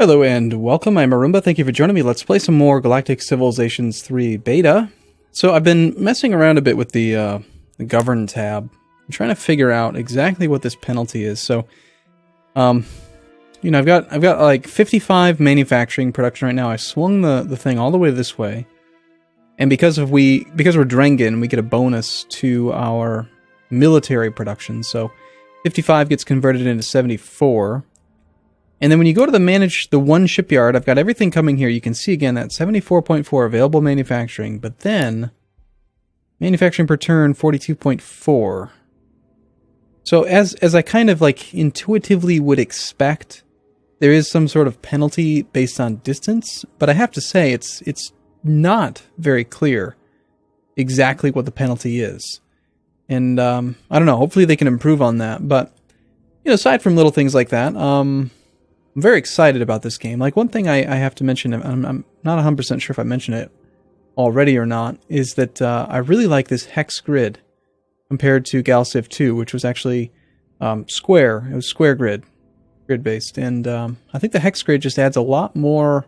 Hello and welcome, I'm Arumba. Thank you for joining me. Let's play some more Galactic Civilizations 3 beta. So I've been messing around a bit with the Govern tab. I'm trying to figure out exactly what this penalty is. So, I've got like 55 manufacturing production right now. I swung the thing all the way this way. And because we're Drengen, we get a bonus to our military production. So 55 gets converted into 74. And then when you go to manage the one shipyard, I've got everything coming here. You can see again that 74.4 available manufacturing, but then manufacturing per turn 42.4. So as I kind of like intuitively would expect, there is some sort of penalty based on distance, but I have to say it's not very clear exactly what the penalty is. And I don't know, hopefully they can improve on that. But aside from little things like that, I'm very excited about this game. Like, one thing I have to mention, I'm not 100% sure if I mentioned it already or not, is that I really like this hex grid compared to Galciv 2, which was actually square. It was square grid-based. And I think the hex grid just adds a lot more,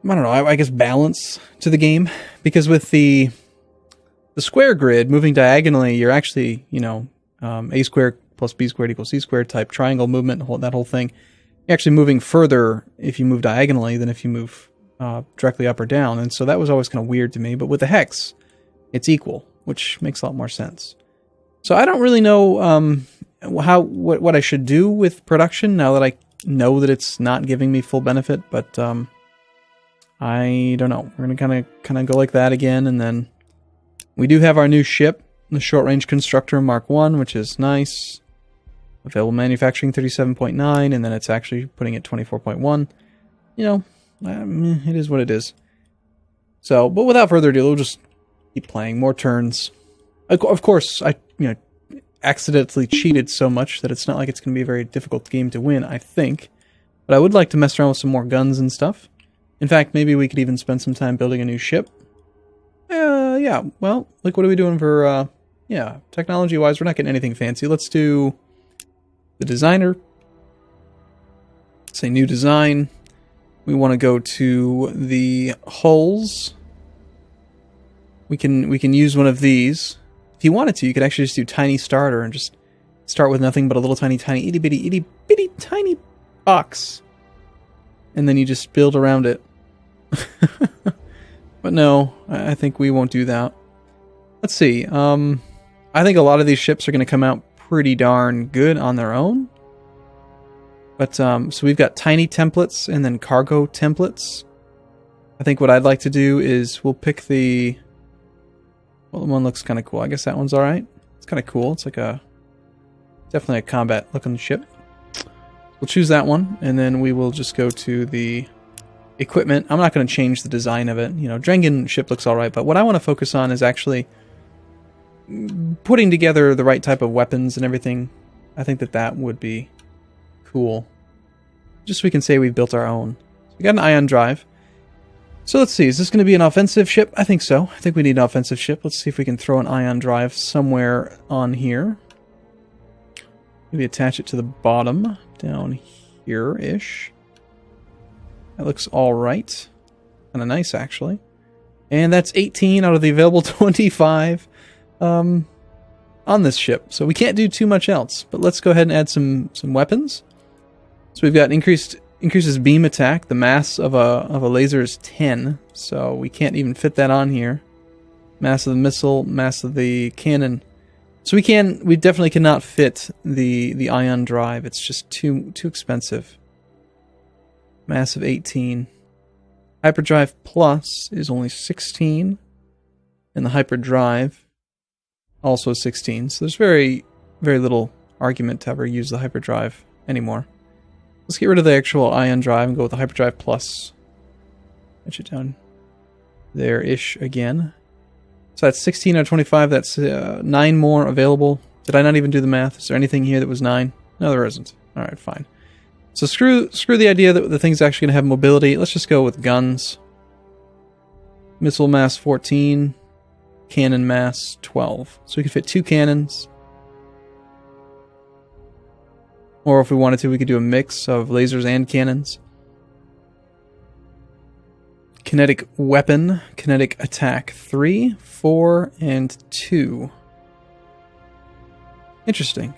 I don't know, I guess balance to the game. Because with the square grid, moving diagonally, you're actually, a squared plus b squared equals c squared type triangle movement, that whole thing. You're actually moving further if you move diagonally than if you move directly up or down. And so that was always kind of weird to me. But with the hex, it's equal, which makes a lot more sense. So I don't really know what I should do with production now that I know that it's not giving me full benefit. But I don't know. We're going to kind of go like that again. And then we do have our new ship, the Short Range Constructor Mark 1, which is nice. Available manufacturing 37.9, and then it's actually putting it 24.1. It is what it is. So, but without further ado, we'll just keep playing more turns. Of course, I accidentally cheated so much that it's not like it's going to be a very difficult game to win, I think. But I would like to mess around with some more guns and stuff. In fact, maybe we could even spend some time building a new ship. Yeah, well, like, what are we doing for, technology-wise, we're not getting anything fancy. Let's do the designer. Say new design. We want to go to the hulls. We can use one of these. If you wanted to, you could actually just do tiny starter and just start with nothing but a little tiny itty bitty tiny box. And then you just build around it. But no, I think we won't do that. Let's see. I think a lot of these ships are going to come out pretty darn good on their own. But, so we've got tiny templates and then cargo templates. I think what I'd like to do is we'll pick the one looks kind of cool. I guess that one's alright. It's kind of cool. It's like definitely a combat looking ship. We'll choose that one, and then we will just go to the equipment. I'm not going to change the design of it. Drengen ship looks alright, but what I want to focus on is actually putting together the right type of weapons and everything. I think that would be cool. Just so we can say we've built our own. So we got an ion drive. So let's see, is this going to be an offensive ship? I think so. I think we need an offensive ship. Let's see if we can throw an ion drive somewhere on here. Maybe attach it to the bottom, down here-ish. That looks alright. Kind of nice, actually. And that's 18 out of the available 25 on this ship. So we can't do too much else. But let's go ahead and add some weapons. So we've got increases beam attack. The mass of a laser is 10. So we can't even fit that on here. Mass of the missile, mass of the cannon. So we definitely cannot fit the ion drive. It's just too expensive. Mass of 18. Hyperdrive Plus is only 16. And the Hyperdrive also 16. So there's very, very little argument to ever use the Hyperdrive anymore. Let's get rid of the actual ion drive and go with the Hyperdrive Plus. Pitch it down there-ish again. So that's 16 out of 25. That's 9 more available. Did I not even do the math? Is there anything here that was 9? No, there isn't. Alright, fine. So screw the idea that the thing's actually going to have mobility. Let's just go with guns. Missile mass 14. Cannon mass 12. So we can fit 2 cannons. Or if we wanted to, we could do a mix of lasers and cannons. Kinetic weapon, kinetic attack 3, 4, and 2. Interesting.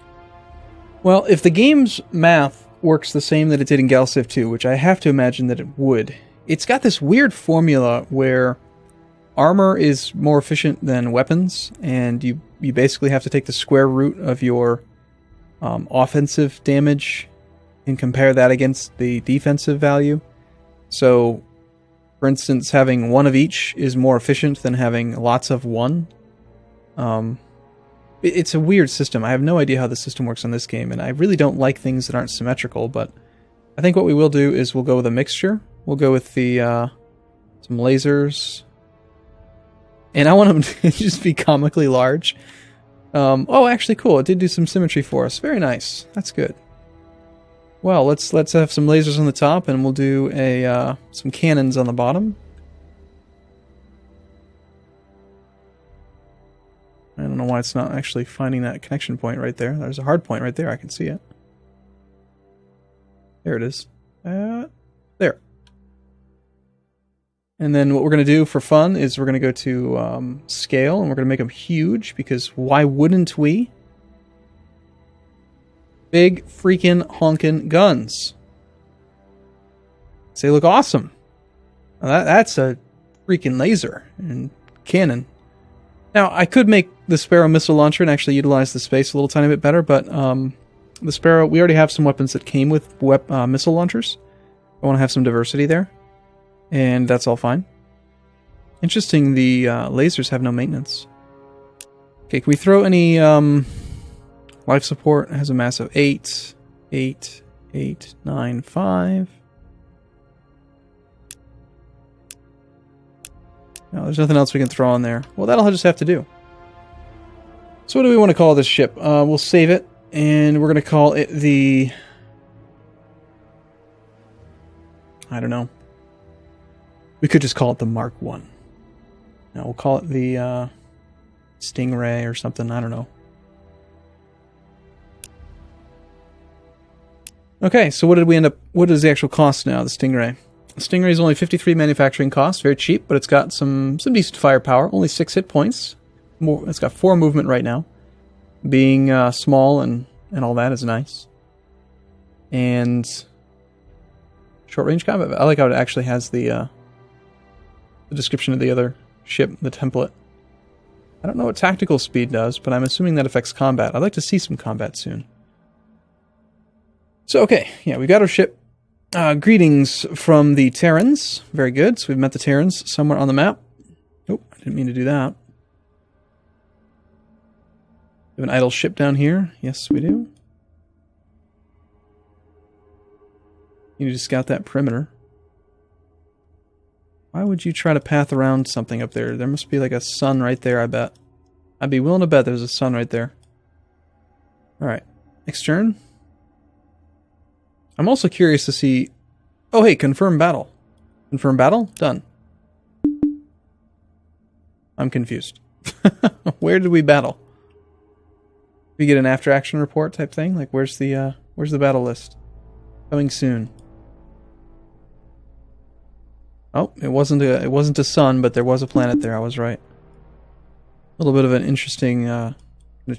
Well, if the game's math works the same that it did in GalCiv 2, which I have to imagine that it would, it's got this weird formula where armor is more efficient than weapons, and you basically have to take the square root of your offensive damage and compare that against the defensive value. So, for instance, having one of each is more efficient than having lots of one. It's a weird system. I have no idea how the system works on this game, and I really don't like things that aren't symmetrical, but I think what we will do is we'll go with a mixture. We'll go with the some lasers. And I want them to just be comically large. Oh, actually, cool. It did do some symmetry for us. Very nice. That's good. Well, let's have some lasers on the top, and we'll do some cannons on the bottom. I don't know why it's not actually finding that connection point right there. There's a hard point right there. I can see it. There it is. There. And then what we're going to do for fun is we're going to go to scale, and we're going to make them huge, because why wouldn't we? Big freaking honkin' guns. They look awesome. Now that's a freaking laser and cannon. Now, I could make the Sparrow missile launcher and actually utilize the space a little tiny bit better, but the Sparrow, we already have some weapons that came with missile launchers. I want to have some diversity there, and that's all fine. Interesting, the lasers have no maintenance. Okay, can we throw any life support? It has a mass of 8, 8, 8, 9, 5. No, there's nothing else we can throw on there. Well, that'll just have to do. So what do we want to call this ship? We'll save it, and we're going to call it the... I don't know. We could just call it the Mark 1. No, we'll call it the Stingray or something. I don't know. Okay, so what did we end up... What is the actual cost now, the Stingray? The Stingray is only 53 manufacturing costs, very cheap, but it's got some decent firepower. Only 6 hit points. It's got 4 movement right now. Being small and all that is nice. And short range combat. I like how it actually has the description of the other ship, the template. I don't know what tactical speed does, but I'm assuming that affects combat. I'd like to see some combat soon. So, okay, yeah, we got our ship. Greetings from the Terrans. Very good. So we've met the Terrans somewhere on the map. Oh, I didn't mean to do that. We have an idle ship down here. Yes, we do. You need to scout that perimeter. Why would you try to path around something up there? There must be like a sun right there, I bet. I'd be willing to bet there's a sun right there. Alright. Next turn. I'm also curious to see... Oh, hey, confirm battle. Confirm battle? Done. I'm confused. Where did we battle? We get an after-action report type thing? Like, where's the battle list? Coming soon. Oh, it wasn't a sun, but there was a planet there. I was right. A little bit of an interesting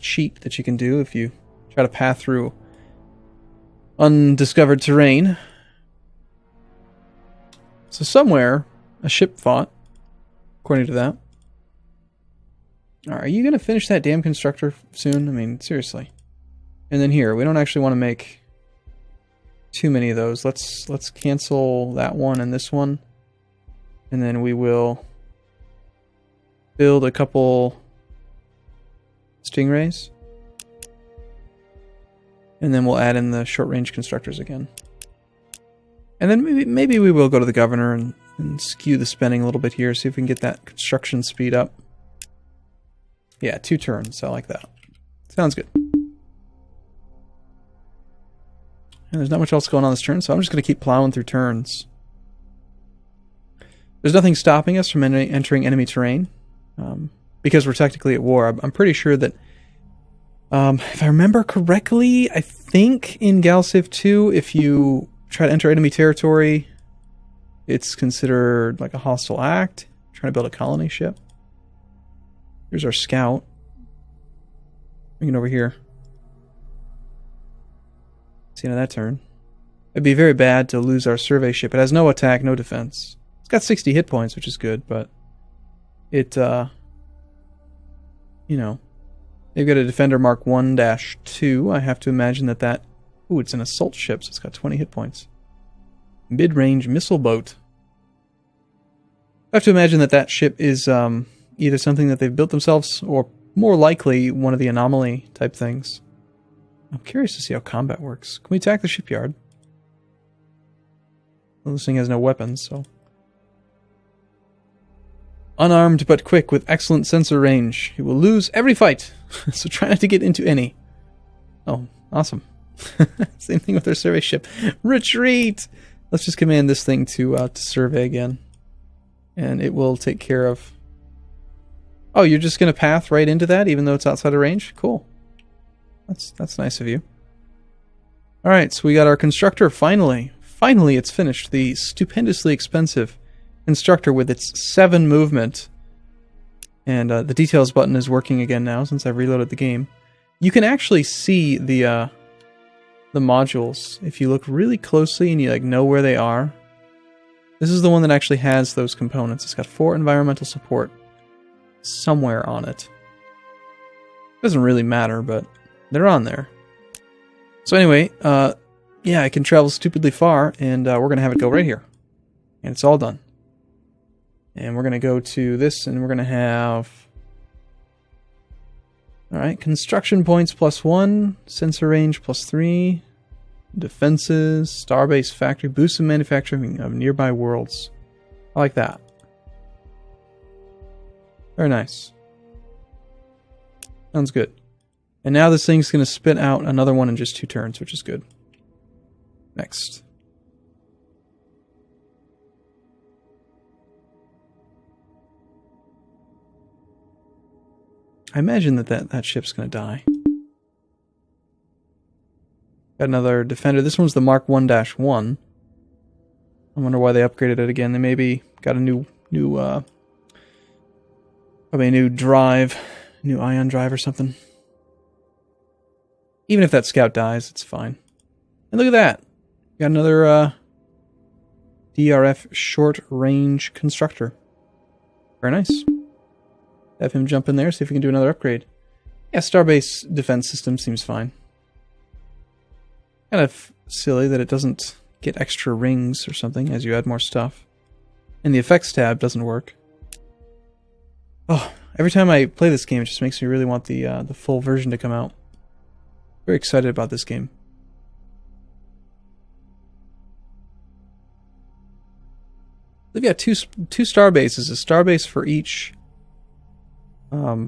cheat that you can do if you try to path through undiscovered terrain. So somewhere, a ship fought, according to that. Are you going to finish that damn constructor soon? I mean, seriously. And then here, we don't actually want to make too many of those. Let's cancel that one and this one. And then we will build a couple Stingrays. And then we'll add in the short-range constructors again. And then maybe we will go to the governor and skew the spending a little bit here, see if we can get that construction speed up. Yeah, 2 turns. I like that. Sounds good. And there's not much else going on this turn, so I'm just going to keep plowing through turns. There's nothing stopping us from entering enemy terrain, because we're technically at war. I'm pretty sure that If I remember correctly, I think in Galciv 2, if you try to enter enemy territory, it's considered like a hostile act. Trying to build a colony ship. Here's our scout. Bring it over here. See the end of that turn. It'd be very bad to lose our survey ship. It has no attack, no defense. It's got 60 hit points, which is good, but it, you know, they've got a Defender Mark 1-2. I have to imagine that... Ooh, it's an assault ship, so it's got 20 hit points. Mid-range missile boat. I have to imagine that ship is either something that they've built themselves, or more likely one of the anomaly type things. I'm curious to see how combat works. Can we attack the shipyard? Well, this thing has no weapons, so... Unarmed but quick with excellent sensor range. It will lose every fight, so try not to get into any. Oh, awesome. Same thing with our survey ship. Retreat! Let's just command this thing to survey again. And it will take care of... Oh, you're just going to path right into that, even though it's outside of range? Cool. That's nice of you. Alright, so we got our constructor, finally. Finally, it's finished. The stupendously expensive constructor with its 7 movement. And the details button is working again now, since I've reloaded the game. You can actually see the modules if you look really closely and you like know where they are. This is the one that actually has those components. It's got 4 environmental support somewhere on it. Doesn't really matter, but they're on there. So anyway, yeah, I can travel stupidly far, and we're going to have it go right here. And it's all done. And we're going to go to this, and we're going to have... Alright, construction points +1, sensor range +3, defenses, starbase factory, boost in manufacturing of nearby worlds. I like that. Very nice. Sounds good. And now this thing's going to spit out another one in just 2 turns, which is good. Next. I imagine that ship's going to die. Got another Defender. This one's the Mark 1-1. I wonder why they upgraded it again. They maybe got a new probably a new drive, new ion drive or something. Even if that scout dies, it's fine. And look at that. Got another DRF short-range constructor. Very nice. Have him jump in there, see if we can do another upgrade. Yeah, Starbase defense system seems fine. Kind of silly that it doesn't get extra rings or something as you add more stuff. And the effects tab doesn't work. Oh, every time I play this game, it just makes me really want the full version to come out. Very excited about this game. They've got two star bases, a star base for each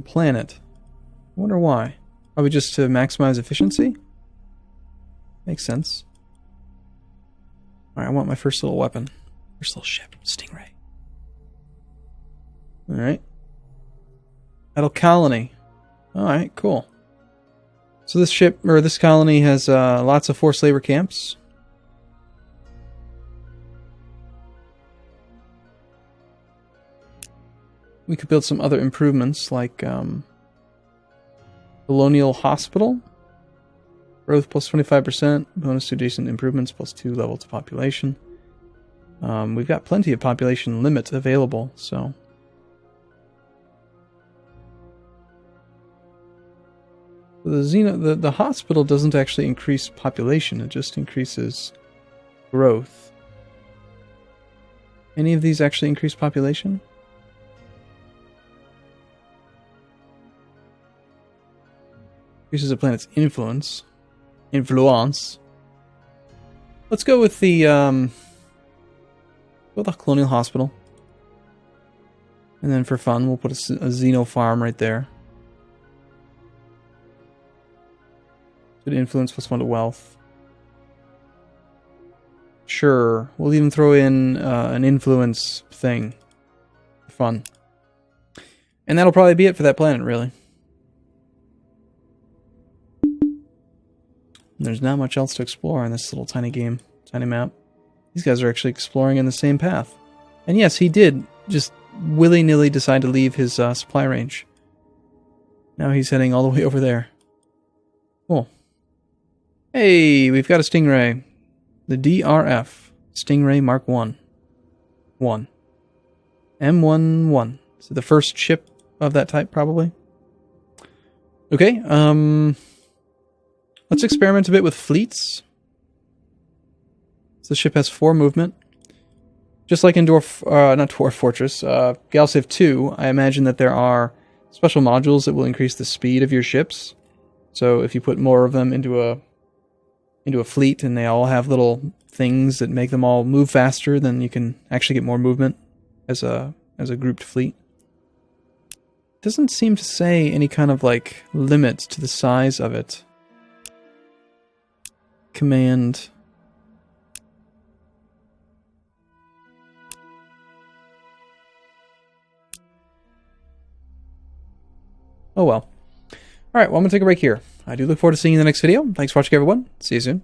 planet. I wonder why. Probably just to maximize efficiency? Makes sense. Alright, I want my first little weapon. First little ship. Stingray. Alright. Metal colony. Alright, cool. So this ship, or this colony, has lots of forced labor camps. We could build some other improvements, like Colonial Hospital. Growth plus 25%, bonus to adjacent improvements plus 2 level to population. We've got plenty of population limit available, so... The hospital doesn't actually increase population, it just increases growth. Any of these actually increase population? Increases a planet's influence. Let's go with the Colonial Hospital. And then for fun, we'll put a Xeno farm right there. Good influence plus 1 to wealth. Sure, we'll even throw in an influence thing. For fun. And that'll probably be it for that planet, really. There's not much else to explore on this little tiny game, tiny map. These guys are actually exploring in the same path. And yes, he did just willy-nilly decide to leave his supply range. Now he's heading all the way over there. Cool. Hey, we've got a Stingray. The DRF. Stingray Mark 1. 1. M11. So the first ship of that type, probably. Okay, let's experiment a bit with fleets. So the ship has 4 movement. Just like in not Dwarf Fortress, Galciv 2, I imagine that there are special modules that will increase the speed of your ships. So if you put more of them into a fleet and they all have little things that make them all move faster, then you can actually get more movement as a grouped fleet. Doesn't seem to say any kind of like limits to the size of it. Command. Oh well. Alright, well I'm going to take a break here. I do look forward to seeing you in the next video. Thanks for watching everyone. See you soon.